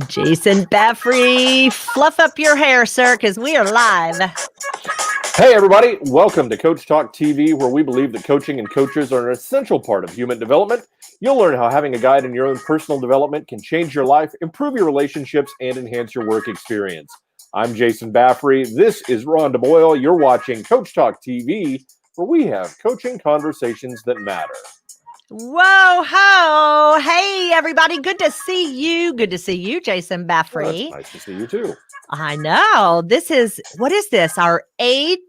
Jason Baffrey, fluff up your hair, sir, because we are live. Hey, everybody. Welcome to Coach Talk TV, where we believe that coaching and coaches are an essential part of human development. You'll learn how having a guide in your own personal development can change your life, improve your relationships, and enhance your work experience. I'm Jason Baffrey. This is Rhonda Boyle. You're watching Coach Talk TV, where we have coaching conversations that matter. Whoa, ho. Hey, everybody. Good to see you. Good to see you, Jason Baffrey. Well, it's nice to see you, too. I know. What is this? Our eighth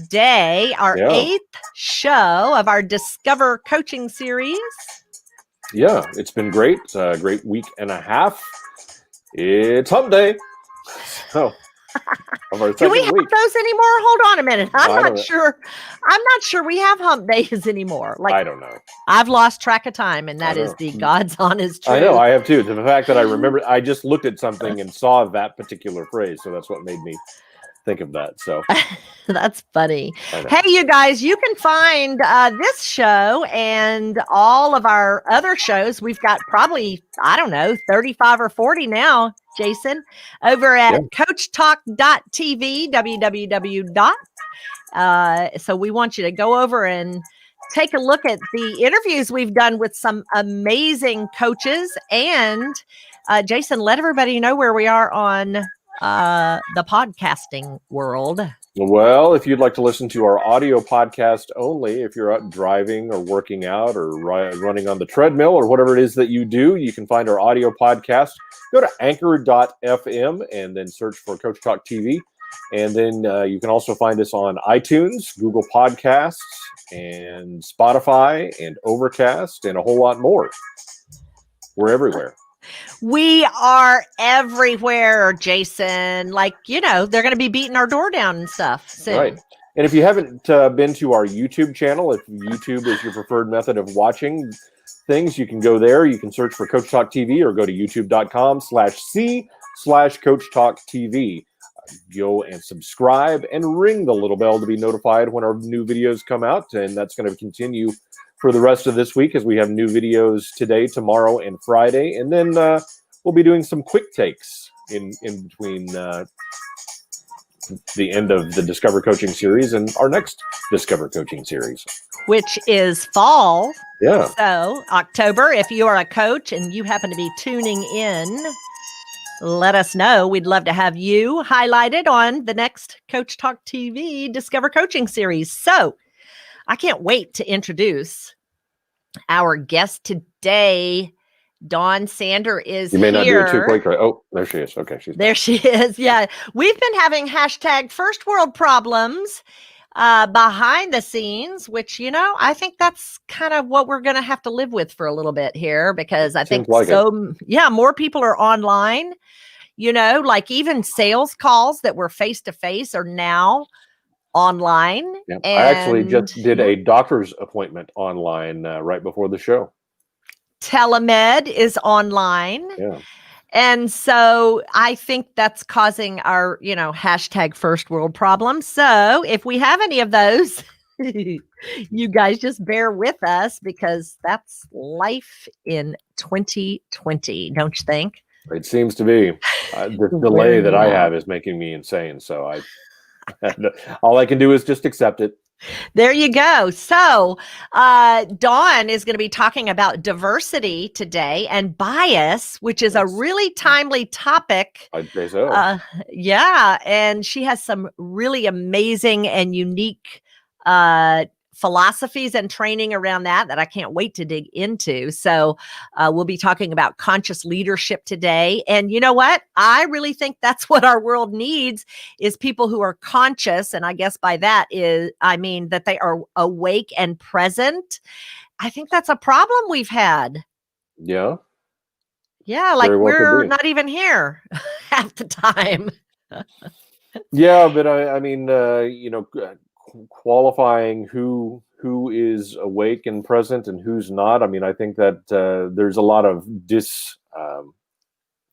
day, eighth show of our Discover Coaching series. Yeah, it's been great. It's a great week and a half. It's hump day. So, do we have those anymore? Hold on a minute. I'm not sure we have hump days anymore. I don't know. I've lost track of time, and that is the God's honest truth. I know, I have too. The fact that I remember, I just looked at something and saw that particular phrase, so that's what made me think of that. So that's funny. Hey, you guys, you can find this show and all of our other shows. We've got probably, 35 or 40 now, Jason, over at coachtalk.tv, www. So we want you to go over and take a look at the interviews we've done with some amazing coaches. And Jason, let everybody know where we are on the podcasting world. Well, if you'd like to listen to our audio podcast only, if you're out driving or working out or running on the treadmill or whatever it is that you do, you can find our audio podcast. Go to anchor.fm and then search for Coach Talk TV. And then you can also find us on iTunes, Google Podcasts, and Spotify, and Overcast, and a whole lot more. We're everywhere. We are everywhere, Jason. Like, they're going to be beating our door down and stuff soon. Right. And if you haven't been to our YouTube channel, if YouTube is your preferred method of watching things, you can go there. You can search for Coach Talk TV or go to youtube.com/C/Coach Talk TV. Go and subscribe and ring the little bell to be notified when our new videos come out. And that's going to continue for the rest of this week as we have new videos today, tomorrow, and Friday. And then we'll be doing some quick takes in between the end of the Discover Coaching series and our next Discover Coaching series, which is fall. Yeah. So October, if you are a coach and you happen to be tuning in, let us know. We'd love to have you highlighted on the next Coach Talk TV Discover Coaching series. So I can't wait to introduce our guest today. Dawn Sander is here. You may not do it too quick, right? Oh, there she is. Okay, there she is. Yeah. We've been having hashtag first world problems behind the scenes, which, I think that's kind of what we're going to have to live with for a little bit here, because I think more people are online, like even sales calls that were face-to-face are now online. Yeah. I actually just did a doctor's appointment online right before the show. Telemed is online. Yeah. And so I think that's causing our, hashtag first world problems. So if we have any of those, you guys just bear with us, because that's life in 2020, don't you think? It seems to be. The delay that I have is making me insane. So all I can do is just accept it. There you go. So Dawn is going to be talking about diversity today and bias, which is a really timely topic. I'd say so. Yeah. And she has some really amazing and unique philosophies and training around that I can't wait to dig into. So we'll be talking about conscious leadership today. And you know what? I really think that's what our world needs, is people who are conscious. And I guess by that I mean that they are awake and present. I think that's a problem we've had. Yeah. Yeah. Like we're not even here half the time. Yeah. But I mean, qualifying who is awake and present and who's not. I mean, I think that there's a lot of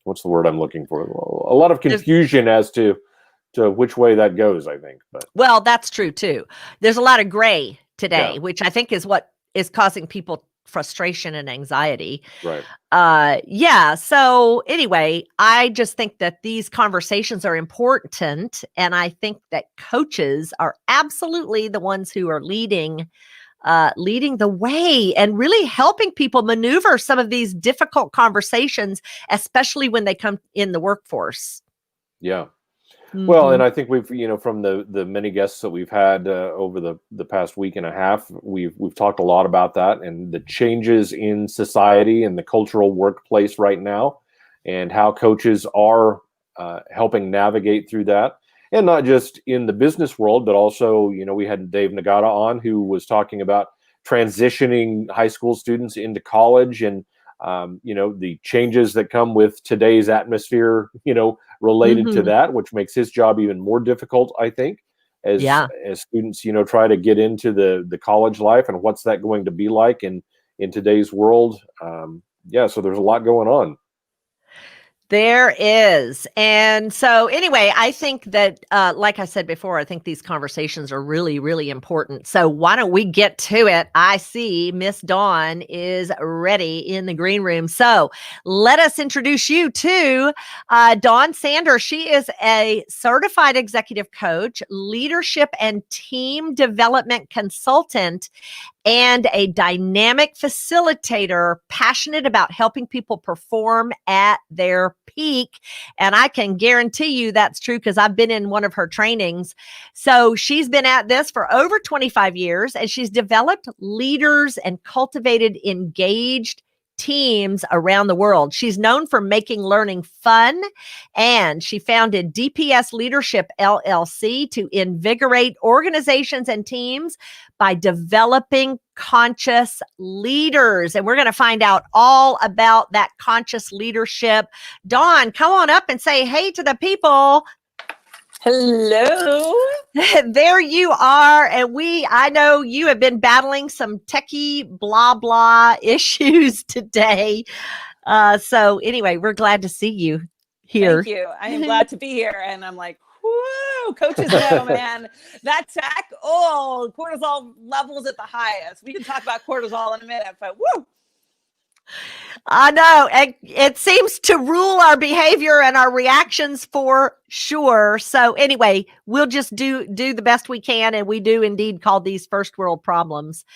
what's the word I'm looking for? A lot of confusion as to which way that goes, I think. But well, that's true too. There's a lot of gray today, which I think is what is causing people frustration and anxiety. Right. Yeah. So anyway, I just think that these conversations are important. And I think that coaches are absolutely the ones who are leading the way and really helping people maneuver some of these difficult conversations, especially when they come in the workforce. Yeah. Mm-hmm. Well, and I think we've, from the many guests that we've had over the past week and a half, we've talked a lot about that and the changes in society and the cultural workplace right now, and how coaches are helping navigate through that, and not just in the business world, but also, we had Dave Nagata on, who was talking about transitioning high school students into college, and the changes that come with today's atmosphere, related to that, which makes his job even more difficult, I think, as students, try to get into the college life, and what's that going to be like in today's world. So there's a lot going on. There is. And so anyway, I think that, like I said before, I think these conversations are really, really important. So why don't we get to it? I see Miss Dawn is ready in the green room. So let us introduce you to Dawn Sanders. She is a certified executive coach, leadership and team development consultant, and a dynamic facilitator, passionate about helping people perform at their peak. And I can guarantee you that's true because I've been in one of her trainings. So she's been at this for over 25 years, and she's developed leaders and cultivated engaged teams around the world. She's known for making learning fun, and she founded DPS Leadership LLC to invigorate organizations and teams by developing conscious leaders. And we're going to find out all about that conscious leadership. Dawn, come on up and say hey to the people. Hello. There you are. And I know you have been battling some techie blah, blah issues today. So anyway, we're glad to see you here. Thank you. I am glad to be here. And I'm like, whoo, coaches know, man, that tech, cortisol levels at the highest. We can talk about cortisol in a minute, but woo. I know. It seems to rule our behavior and our reactions for sure. So anyway, we'll just do the best we can. And we do indeed call these first world problems.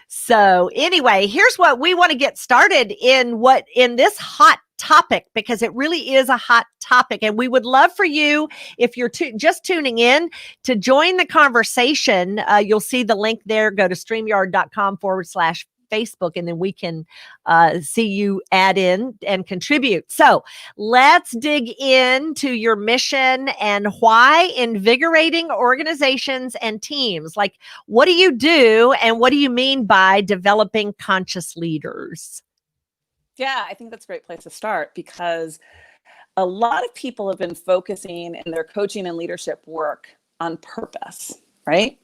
So anyway, here's what we want to get started in this hot topic, because it really is a hot topic. And we would love for you, if you're just tuning in, to join the conversation. You'll see the link there. Go to StreamYard.com/Facebook, and then we can see you add in and contribute. So let's dig into your mission and why invigorating organizations and teams. Like, what do you do, and what do you mean by developing conscious leaders? Yeah, I think that's a great place to start, because a lot of people have been focusing in their coaching and leadership work on purpose, right?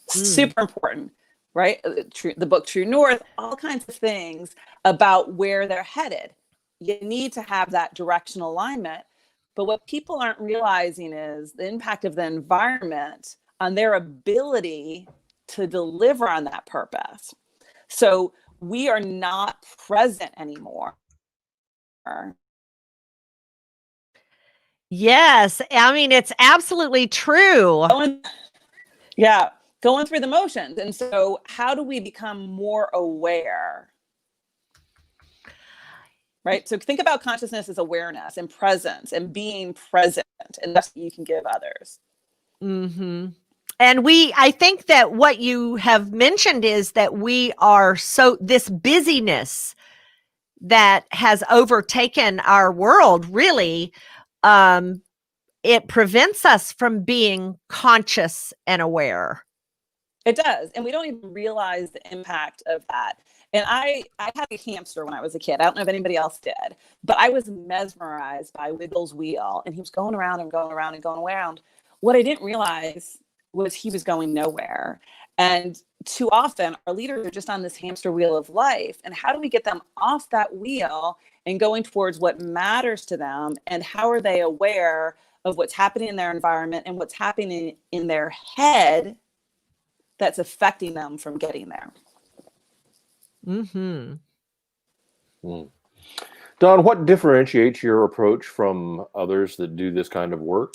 Super important. Right? The book True North, all kinds of things about where they're headed. You need to have that directional alignment. But what people aren't realizing is the impact of the environment on their ability to deliver on that purpose. So we are not present anymore. Yes. I mean, it's absolutely true. Yeah. Going through the motions. And so how do we become more aware? Right? So think about consciousness as awareness and presence and being present, and that's what you can give others. Mm-hmm. And I think that what you have mentioned is that this busyness that has overtaken our world, really, it prevents us from being conscious and aware. It does. And we don't even realize the impact of that. And I had a hamster when I was a kid. I don't know if anybody else did, but I was mesmerized by Wiggles' wheel. And he was going around and going around and going around. What I didn't realize was he was going nowhere. And too often our leaders are just on this hamster wheel of life. And how do we get them off that wheel and going towards what matters to them? And how are they aware of what's happening in their environment and what's happening in their head that's affecting them from getting there? Mm-hmm. Don, what differentiates your approach from others that do this kind of work?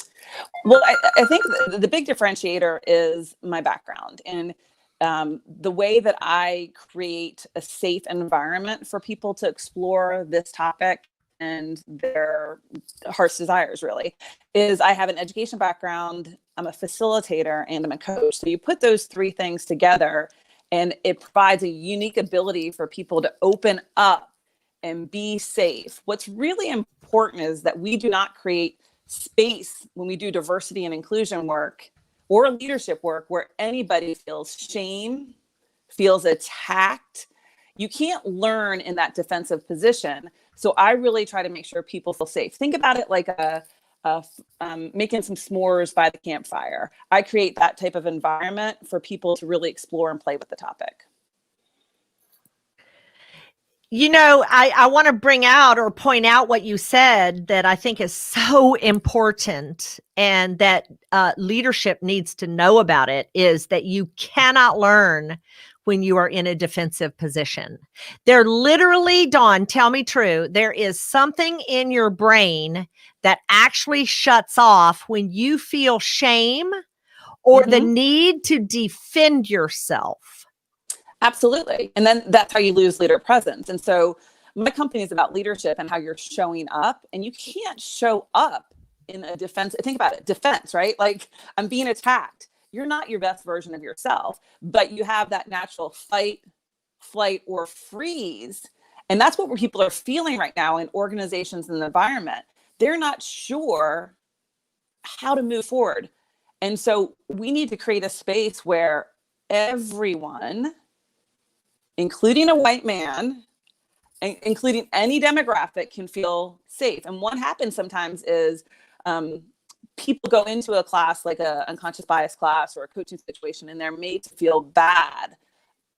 Well, I think the big differentiator is my background and the way that I create a safe environment for people to explore this topic and their heart's desires, really, is I have an education background, I'm a facilitator, and I'm a coach. So you put those three things together, and it provides a unique ability for people to open up and be safe. What's really important is that we do not create space when we do diversity and inclusion work or leadership work where anybody feels shame, feels attacked. You can't learn in that defensive position. So I really try to make sure people feel safe. Think about it like making some s'mores by the campfire. I create that type of environment for people to really explore and play with the topic. You know, I want to bring out or point out what you said that I think is so important and that leadership needs to know about it, is that you cannot learn when you are in a defensive position. There literally, Dawn, tell me true, there is something in your brain that actually shuts off when you feel shame or the need to defend yourself. Absolutely. And then that's how you lose leader presence. And so my company is about leadership and how you're showing up. And you can't show up in a defense. Think about it, defense, right? Like, I'm being attacked. You're not your best version of yourself, but you have that natural fight, flight, or freeze. And that's what people are feeling right now in organizations and the environment. They're not sure how to move forward. And so we need to create a space where everyone, including a white man, including any demographic, can feel safe. And what happens sometimes is people go into a class like a unconscious bias class or a coaching situation, and they're made to feel bad.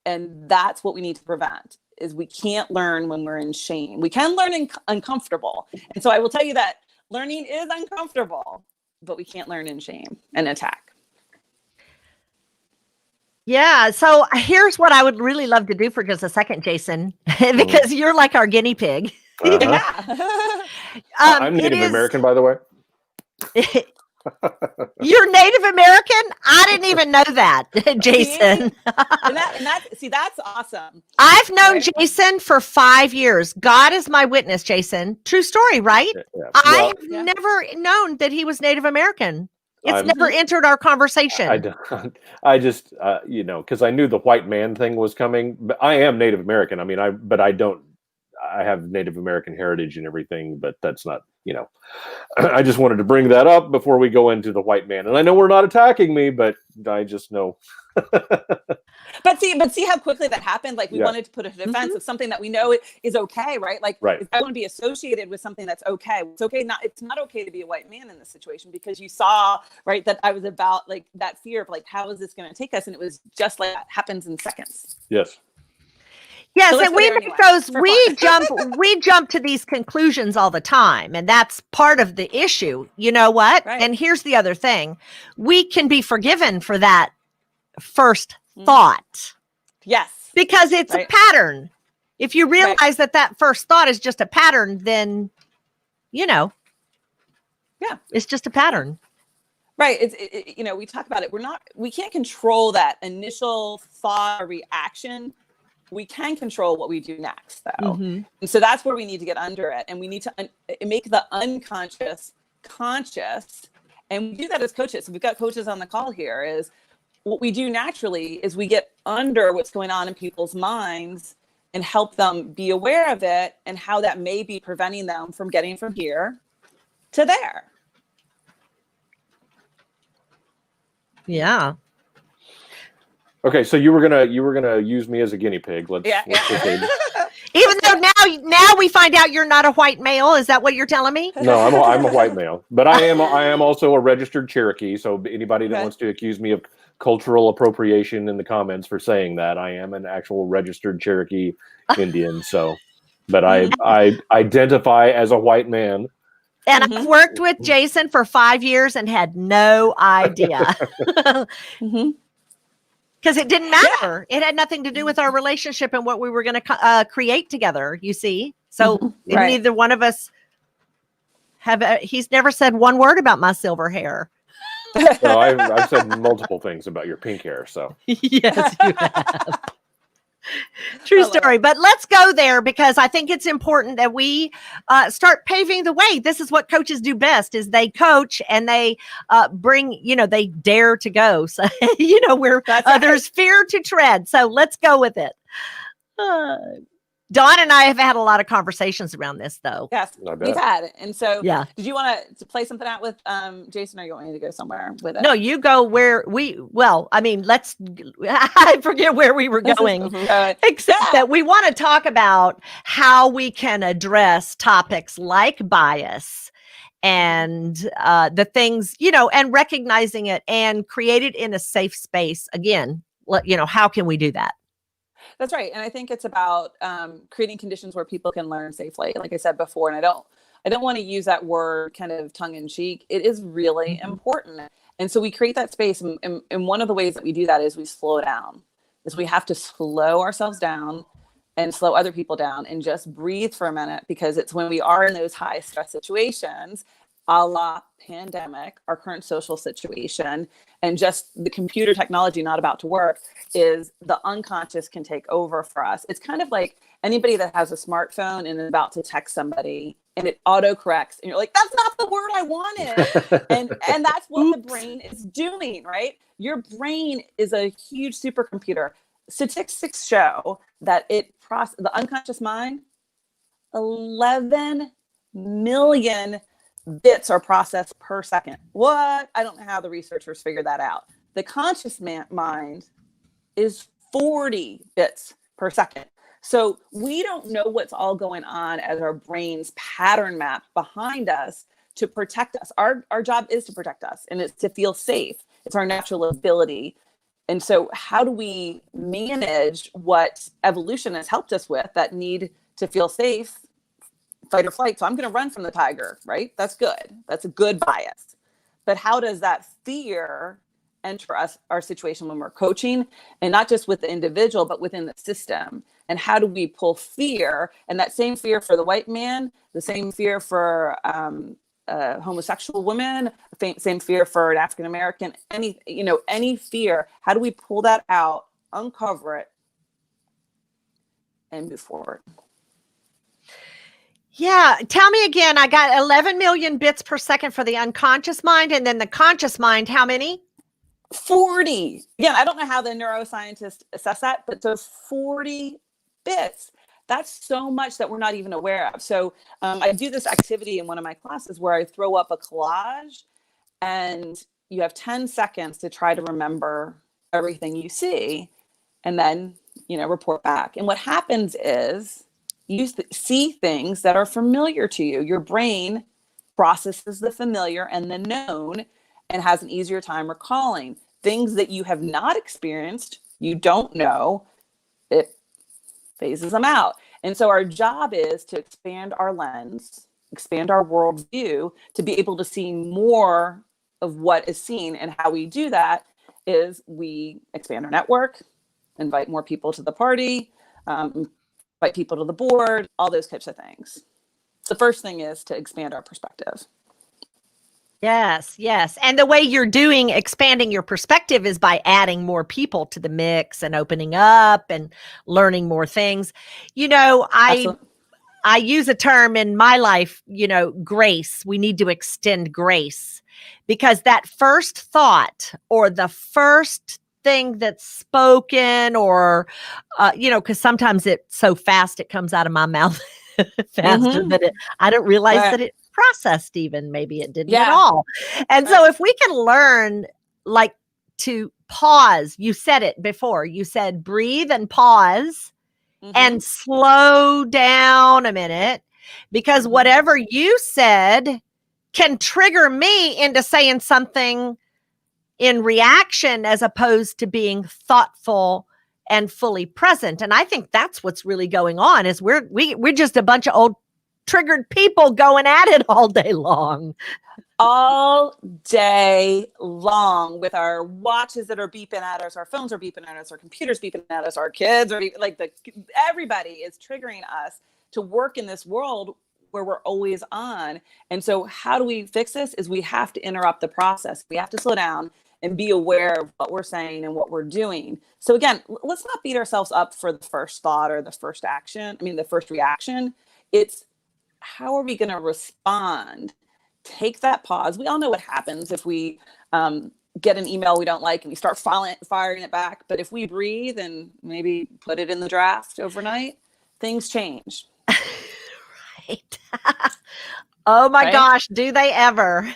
And that's what we need to prevent, is we can't learn when we're in shame. We can learn uncomfortable. And so I will tell you that learning is uncomfortable, but we can't learn in shame and attack. Yeah. So here's what I would really love to do for just a second, Jason, because you're like our guinea pig. Yeah. I'm Native American, by the way. You're Native American? I didn't even know that, Jason. That's awesome. I've known Jason for 5 years. God is my witness, Jason. True story, right? Yeah. I have never known that he was Native American. It's never entered our conversation. I just, because I knew the white man thing was coming. But I am Native American. I mean, I have Native American heritage and everything, but that's not, I just wanted to bring that up before we go into the white man. And I know we're not attacking me, but I just know. But see how quickly that happened. Like, we wanted to put a defense of something that we know is okay, right? Like, I want to be associated with something that's okay. It's not okay to be a white man in this situation, because you saw, right, that I was about like that fear of like, how is this going to take us? And it was just like that happens in seconds. Yes. Yes, so and we jump to these conclusions all the time, and that's part of the issue. You know what? Right. And here's the other thing. We can be forgiven for that first thought. Yes. Because it's a pattern. If you realize that first thought is just a pattern, then, it's just a pattern. Right. We talk about it. We can't control that initial thought or reaction. We can control what we do next, though. And so that's where we need to get under it. And we need to make the unconscious conscious. And we do that as coaches. So we've got coaches on the call here. Is what we do naturally is we get under what's going on in people's minds and help them be aware of it and how that may be preventing them from getting from here to there. Yeah. Okay, so you were gonna use me as a guinea pig. Let's Even though now we find out you're not a white male. Is that what you're telling me? No, I'm a white male, but I am also a registered Cherokee. So anybody that wants to accuse me of cultural appropriation in the comments for saying that, I am an actual registered Cherokee Indian. So, but I identify as a white man. And I've worked with Jason for 5 years and had no idea. Because it didn't matter. It had nothing to do with our relationship and what we were going to create together, you see. So Right. neither one of us he's never said one word about my silver hair. No, I've said multiple things about your pink hair. So Yes, you have. True story. But let's go there because I think it's important that we start paving the way. This is what coaches do best is they coach and they bring, they dare to go. So, where That's others fear to tread. So let's go with it. Dawn and I have had a lot of conversations around this, though. Yes, I bet. we've had it. And so, Yeah. did you want to play something out with Jason, or you want me to go somewhere with it? No, you go where I forget where we were going, except that we want to talk about how we can address topics like bias and the things, and recognizing it and create it in a safe space. Again, how can we do that? That's right. And I think it's about creating conditions where people can learn safely. Like I said before, and I don't want to use that word kind of tongue in cheek. It is really important. And so we create that space. And one of the ways that we do that is we slow down. Is we have to slow ourselves down and slow other people down and just breathe for a minute, because it's when we are in those high stress situations, a la pandemic, our current social situation, and just the computer technology not about to work, is the unconscious can take over for us. It's kind of like anybody that has a smartphone and is about to text somebody and it autocorrects and you're like, that's not the word I wanted. and that's what the brain is doing, right? Your brain is a huge supercomputer. Statistics show that the unconscious mind, 11 million bits are processed per second. What? I don't know how the researchers figured that out. The conscious mind is 40 bits per second. So we don't know what's all going on as our brains pattern map behind us to protect us. Our job is to protect us, and it's to feel safe. It's our natural ability. And so how do we manage what evolution has helped us with, that need to feel safe, fight or flight? So I'm going to run from the tiger, right? That's good. That's a good bias. But how does that fear enter our situation when we're coaching, and not just with the individual, but within the system? And how do we pull fear, and that same fear for the white man, the same fear for a homosexual woman, same fear for an African American, any fear? How do we pull that out, uncover it, and move forward? Yeah. Tell me again. I got 11 million bits per second for the unconscious mind. And then the conscious mind, how many? 40. Again, I don't know how the neuroscientists assess that, but those 40 bits, that's so much that we're not even aware of. So I do this activity in one of my classes where I throw up a collage, and you have 10 seconds to try to remember everything you see, and then, report back. And what happens is, you see things that are familiar to you. Your brain processes the familiar and the known and has an easier time recalling. Things that you have not experienced, you don't know, it phases them out. And so our job is to expand our lens, expand our worldview, to be able to see more of what is seen. And how we do that is we expand our network, invite more people to the party, invite people to the board, all those types of things. The first thing is to expand our perspective. Yes. And the way you're expanding your perspective is by adding more people to the mix and opening up and learning more things. I use a term in my life, grace. We need to extend grace, because that first thought or the first thing that's spoken, or because sometimes it's so fast it comes out of my mouth faster than I don't realize that it processed, even maybe it didn't at all. And so if we can learn to pause, you said it before, you said breathe and pause and slow down a minute, because whatever you said can trigger me into saying something in reaction, as opposed to being thoughtful and fully present. And I think that's what's really going on, is we're just a bunch of old triggered people going at it all day long. All day long, with our watches that are beeping at us, our phones are beeping at us, our computers beeping at us, our kids are everybody is triggering us to work in this world where we're always on. And so how do we fix this? Is we have to interrupt the process. We have to slow down and be aware of what we're saying and what we're doing. So again, let's not beat ourselves up for the first thought or the first reaction. It's how are we going to respond? Take that pause. We all know what happens if we get an email we don't like and we start firing it back. But if we breathe and maybe put it in the draft overnight, things change. Right. Oh my Right? gosh, do they ever?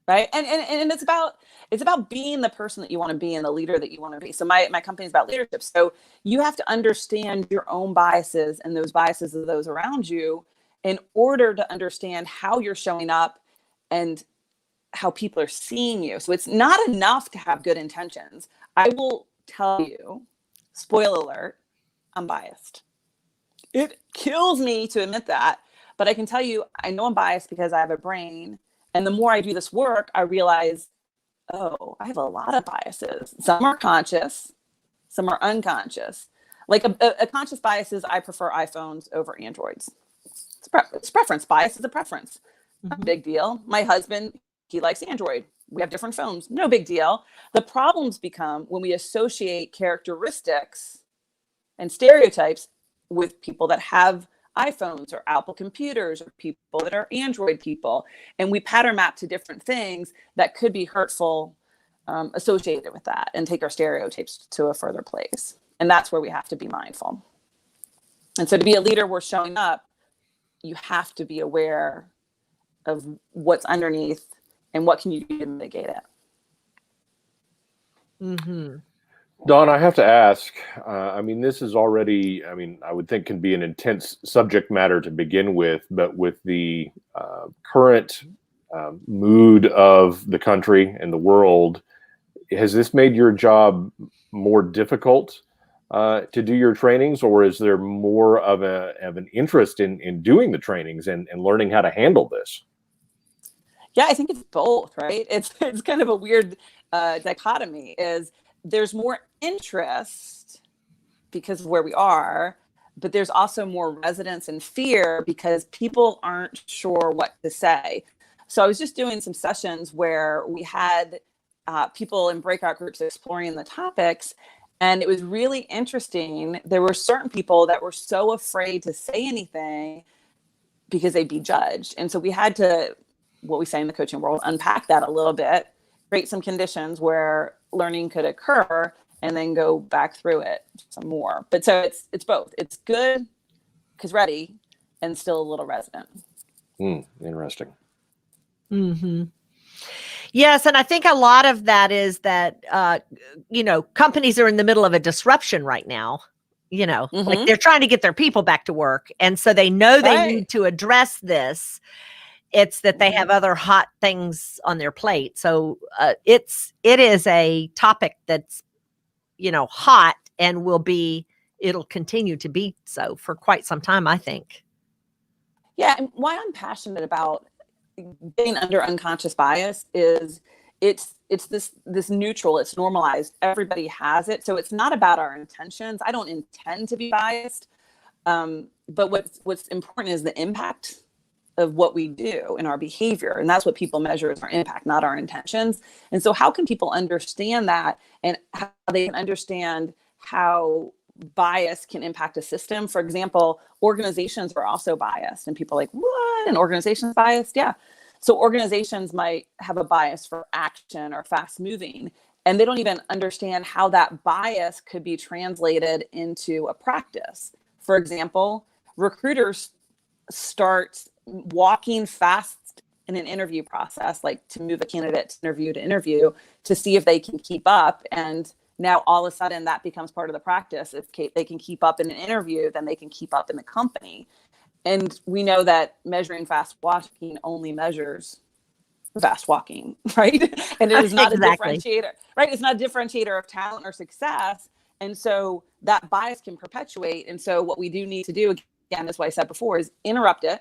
Right. And it's about being the person that you want to be and the leader that you want to be. So my company is about leadership. So you have to understand your own biases and those biases of those around you in order to understand how you're showing up and how people are seeing you. So it's not enough to have good intentions. I will tell you, spoiler alert, I'm biased. It kills me to admit that, but I can tell you, I know I'm biased because I have a brain. And the more I do this work, I realize, oh, I have a lot of biases. Some are conscious, some are unconscious. Like a conscious bias is I prefer iPhones over Androids. It's preference. Bias is a preference. Not a big deal. My husband, he likes Android. We have different phones. No big deal. The problems become when we associate characteristics and stereotypes with people that have iPhones or Apple computers or people that are Android people. And we pattern map to different things that could be hurtful associated with that and take our stereotypes to a further place. And that's where we have to be mindful. And so to be a leader, we're showing up. You have to be aware of what's underneath and what can you do to mitigate it. Mm-hmm. Dawn, I have to ask, this is already, I would think can be an intense subject matter to begin with, but with the current mood of the country and the world, has this made your job more difficult to do your trainings, or is there more of an interest in doing the trainings and learning how to handle this? Yeah, I think it's both, right? It's kind of a weird dichotomy. Is there's more interest because of where we are, but there's also more resonance and fear because people aren't sure what to say. So I was just doing some sessions where we had people in breakout groups exploring the topics. And it was really interesting. There were certain people that were so afraid to say anything because they'd be judged. And so we had to, what we say in the coaching world, unpack that a little bit, create some conditions where learning could occur, and then go back through it some more. But so it's both. It's good because ready and still a little resonant. Interesting. Mm-hmm. Yes, and I think a lot of that is that, companies are in the middle of a disruption right now. Like they're trying to get their people back to work. And so they know they need to address this. It's that they have other hot things on their plate. So it is a topic that's, hot and it'll continue to be so for quite some time, I think. Yeah. And why I'm passionate about getting under unconscious bias is it's this neutral, it's normalized. Everybody has it. So it's not about our intentions. I don't intend to be biased. But what's important is the impact of what we do in our behavior. And that's what people measure is our impact, not our intentions. And so how can people understand that and how they can understand how bias can impact a system? For example, organizations are also biased and people are like, what? An organization's biased? Yeah. So organizations might have a bias for action or fast moving, and they don't even understand how that bias could be translated into a practice. For example, recruiters start walking fast in an interview process, like to move a candidate to interview to see if they can keep up. And now all of a sudden that becomes part of the practice. If they can keep up in an interview, then they can keep up in the company. And we know that measuring fast walking only measures fast walking, right? And it is not a differentiator, right? It's not a differentiator of talent or success. And so that bias can perpetuate. And so what we do need to do, again, is what I said before, is interrupt it,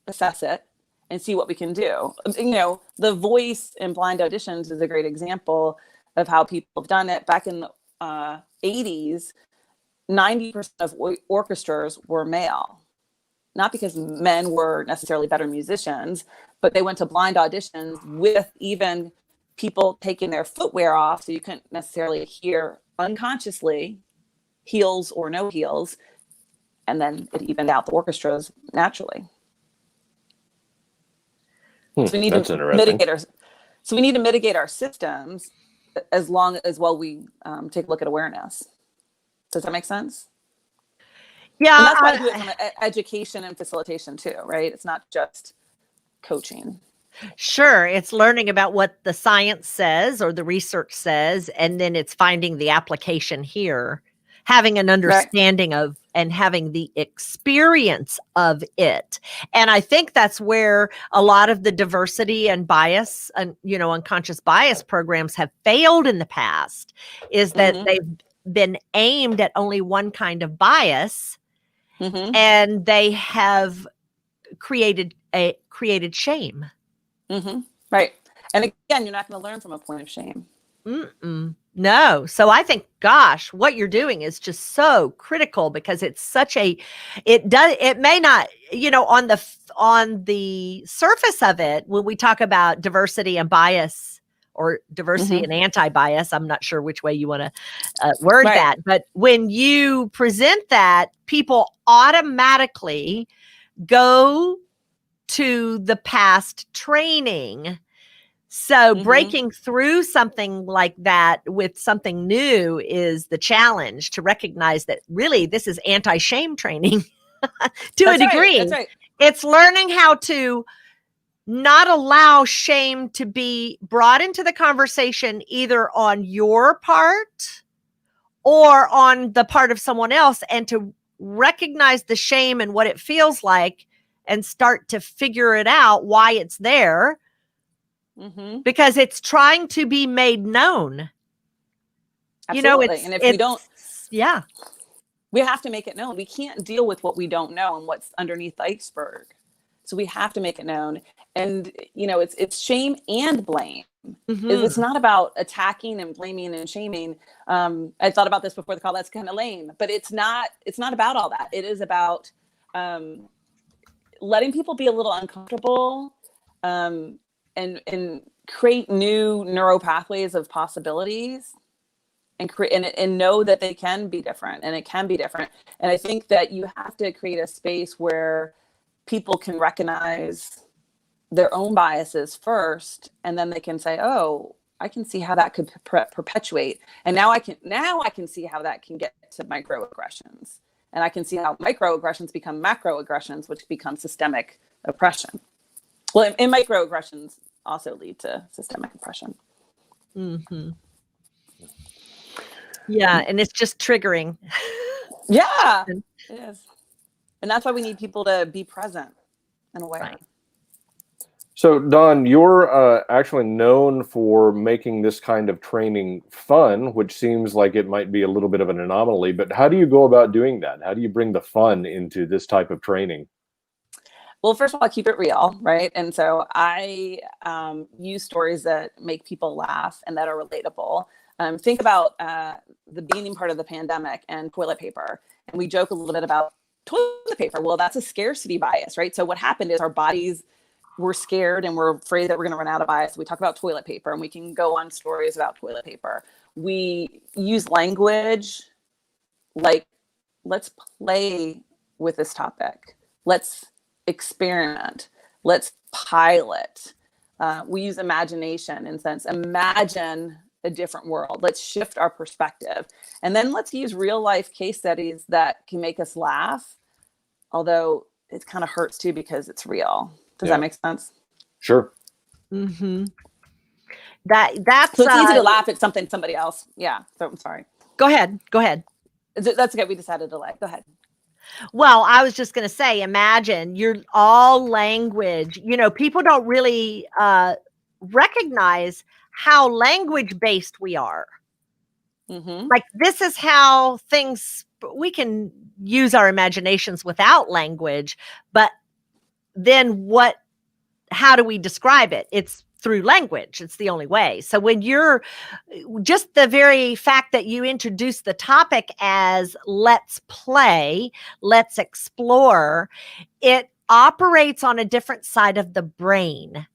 assess it, and see what we can do. The voice in blind auditions is a great example of how people have done it. Back in the 80s, 90% of orchestras were male. Not because men were necessarily better musicians, but they went to blind auditions with even people taking their footwear off, so you couldn't necessarily hear unconsciously, heels or no heels, and then it evened out the orchestras naturally. So we need to mitigate our systems as long as we take a look at awareness. Does that make sense? Yeah, and that's why I do it from education and facilitation too, right? It's not just coaching. Sure. It's learning about what the science says or the research says, and then it's finding the application here, having an understanding of and having the experience of it. And I think that's where a lot of the diversity and bias and, unconscious bias programs have failed in the past, is that they've been aimed at only one kind of bias. And they have created shame. Right. And again, you're not going to learn from a point of shame. No. So I think, gosh, what you're doing is just so critical, because it's such it may not, on the surface of it, when we talk about diversity and bias, or diversity and anti-bias, I'm not sure which way you want to word that. But when you present that, people automatically go to the past training. So breaking through something like that with something new is the challenge, to recognize that really this is anti-shame training to a degree. That's right. It's learning how to not allow shame to be brought into the conversation, either on your part or on the part of someone else, and to recognize the shame and what it feels like and start to figure it out, why it's there, because it's trying to be made known. Absolutely. And if we don't, yeah, we have to make it known. We can't deal with what we don't know and what's underneath the iceberg. So we have to make it known. And, it's shame and blame. It's not about attacking and blaming and shaming. I thought about this before the call. That's kind of lame, but it's not about all that. It is about letting people be a little uncomfortable, and create new neural pathways of possibilities, and know that they can be different, and it can be different. And I think that you have to create a space where people can recognize their own biases first, and then they can say, oh, I can see how that could perpetuate. And now I can see how that can get to microaggressions. And I can see how microaggressions become macroaggressions, which become systemic oppression. Well, and microaggressions also lead to systemic oppression. Yeah, and it's just triggering. Yeah, it is. And that's why we need people to be present and aware. Right. So, Dawn, you're actually known for making this kind of training fun, which seems like it might be a little bit of an anomaly. But how do you go about doing that? How do you bring the fun into this type of training? Well, first of all, I keep it real, right? And so I use stories that make people laugh and that are relatable. Think about the beginning part of the pandemic and toilet paper. And we joke a little bit about toilet paper. Well, that's a scarcity bias, right? So what happened is our bodies were scared and we're afraid that we're going to run out of bias. We talk about toilet paper, and we can go on stories about toilet paper. We use language like, let's play with this topic. Let's experiment. Let's pilot. We use imagination in sense. Imagine a different world. Let's shift our perspective. And then let's use real life case studies that can make us laugh, although it kind of hurts too because it's real. Does that make sense? Sure. That's so it's easy to laugh at somebody else. Yeah. So I'm sorry. Go ahead. That's okay. We just had a delay. Go ahead. Well, I was just going to say, imagine you're all language. People don't really recognize how language based we are. Like, this is how things, we can use our imaginations without language, but then how do we describe it? It's through language. It's the only way. So when you're just the very fact that you introduce the topic as let's play, let's explore, it operates on a different side of the brain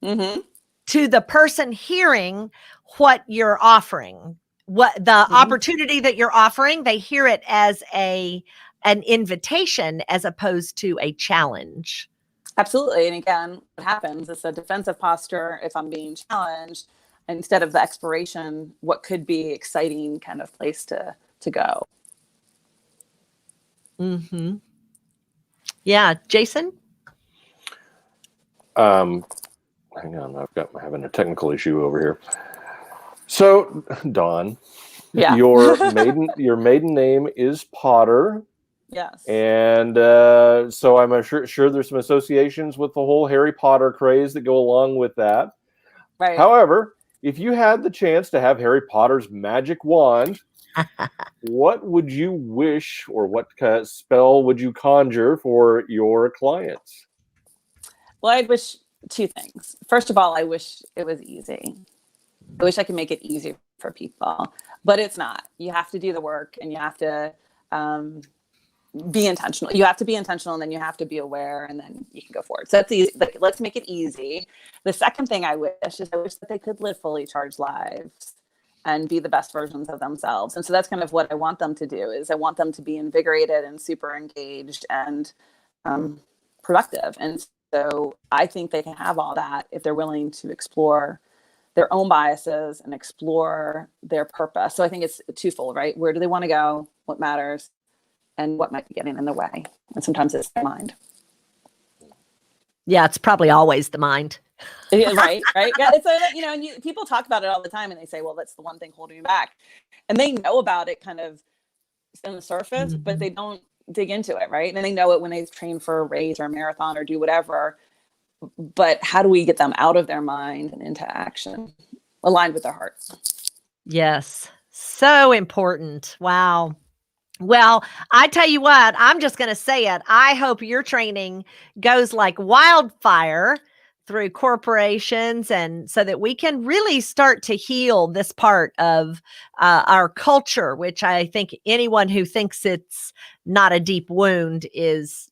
to the person hearing what you're offering, what the opportunity that you're offering. They hear it as an invitation as opposed to a challenge. Absolutely. And again, what happens is a defensive posture. If I'm being challenged, instead of the exploration, what could be exciting kind of place to go. Yeah. Jason? Hang on. I'm having a technical issue over here. So, Dawn, your maiden name is Potter. Yes. And so I'm sure there's some associations with the whole Harry Potter craze that go along with that. Right. However, if you had the chance to have Harry Potter's magic wand, what would you wish, or what spell would you conjure for your clients? Well, I'd wish two things. First of all, I wish it was easy. I wish I could make it easy for people, but it's not. You have to do the work, and you have to be intentional. You have to be intentional, and then you have to be aware, and then you can go forward. So that's easy. Let's make it easy. The second thing I wish that they could live fully charged lives and be the best versions of themselves. And so that's kind of what I want them to do. Is I want them to be invigorated and super engaged and productive. And so I think they can have all that if they're willing to explore their own biases and explore their purpose. So I think it's twofold, right? Where do they want to go? What matters? And what might be getting in the way? And sometimes it's the mind. Yeah, it's probably always the mind. Right. Yeah, it's and people talk about it all the time, and they say, well, that's the one thing holding you back. And they know about it kind of on the surface, but they don't dig into it, right? And they know it when they train for a race or a marathon or do whatever. But how do we get them out of their mind and into action, aligned with their heart? Yes. So important. Wow. Well, I tell you what, I'm just going to say it. I hope your training goes like wildfire through corporations, and so that we can really start to heal this part of our culture, which I think anyone who thinks it's not a deep wound is,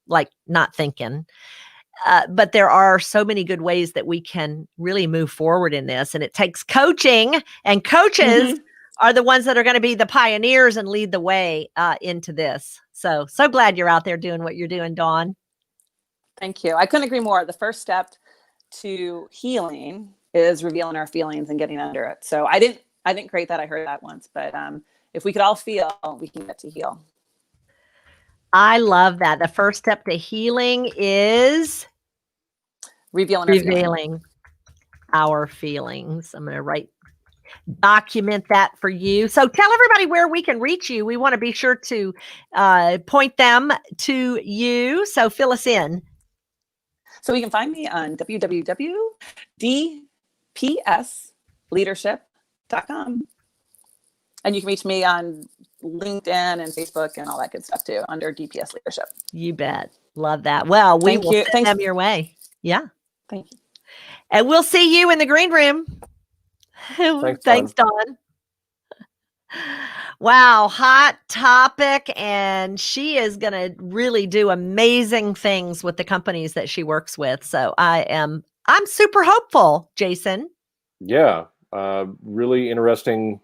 like not thinking. But there are so many good ways that we can really move forward in this. And it takes coaching, and coaches are the ones that are going to be the pioneers and lead the way into this. So glad you're out there doing what you're doing, Dawn. Thank you. I couldn't agree more. The first step to healing is revealing our feelings and getting under it. So I didn't create that. I heard that once, but if we could all feel, we can get to heal. I love that. The first step to healing is revealing our feelings. I'm going to document that for you. So tell everybody where we can reach you. We want to be sure to point them to you. So fill us in. So you can find me on www.dpsleadership.com. And you can reach me on LinkedIn and Facebook and all that good stuff too, under DPS Leadership. You bet. Love that. Well, we will send them your way. Yeah. Thank you. And we'll see you in the green room. Thanks, Dawn. Wow, hot topic. And she is going to really do amazing things with the companies that she works with. So I'm super hopeful, Jason. Yeah, really interesting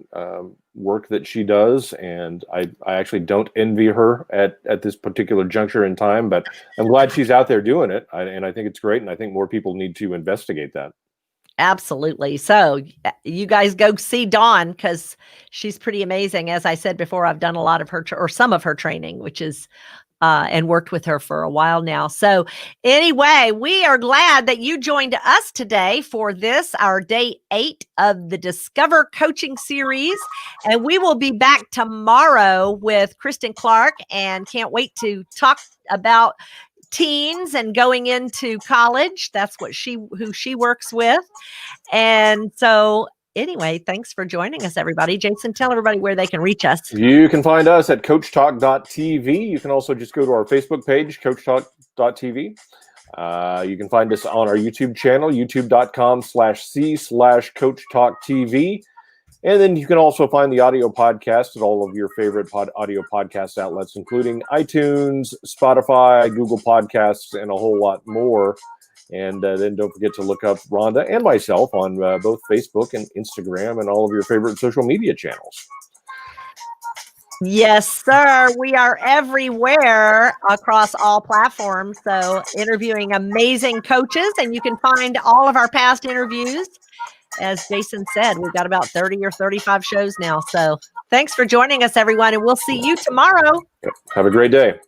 work that she does. And I actually don't envy her at this particular juncture in time, but I'm glad she's out there doing it. And I think it's great. And I think more people need to investigate that. Absolutely. So you guys go see Dawn, because she's pretty amazing. As I said before, I've done a lot of her or some of her training, which is and worked with her for a while now. So anyway, we are glad that you joined us today for this, our day 8 of the Discover Coaching Series. And we will be back tomorrow with Kristen Clark, and can't wait to talk about teens and going into college. That's who she works with. And so anyway, thanks for joining us, everybody. Jason, tell everybody where they can reach us. You can find us at CoachTalk.tv. You can also just go to our Facebook page, CoachTalk.tv. You can find us on our YouTube channel, youtube.com/c/CoachTalkTV. And then you can also find the audio podcast at all of your favorite audio podcast outlets, including iTunes, Spotify, Google Podcasts, and a whole lot more. And then don't forget to look up Rhonda and myself on both Facebook and Instagram and all of your favorite social media channels. Yes, sir. We are everywhere across all platforms. So interviewing amazing coaches, and you can find all of our past interviews. As Jason said, we've got about 30 or 35 shows now. So thanks for joining us, everyone, and we'll see you tomorrow. Have a great day.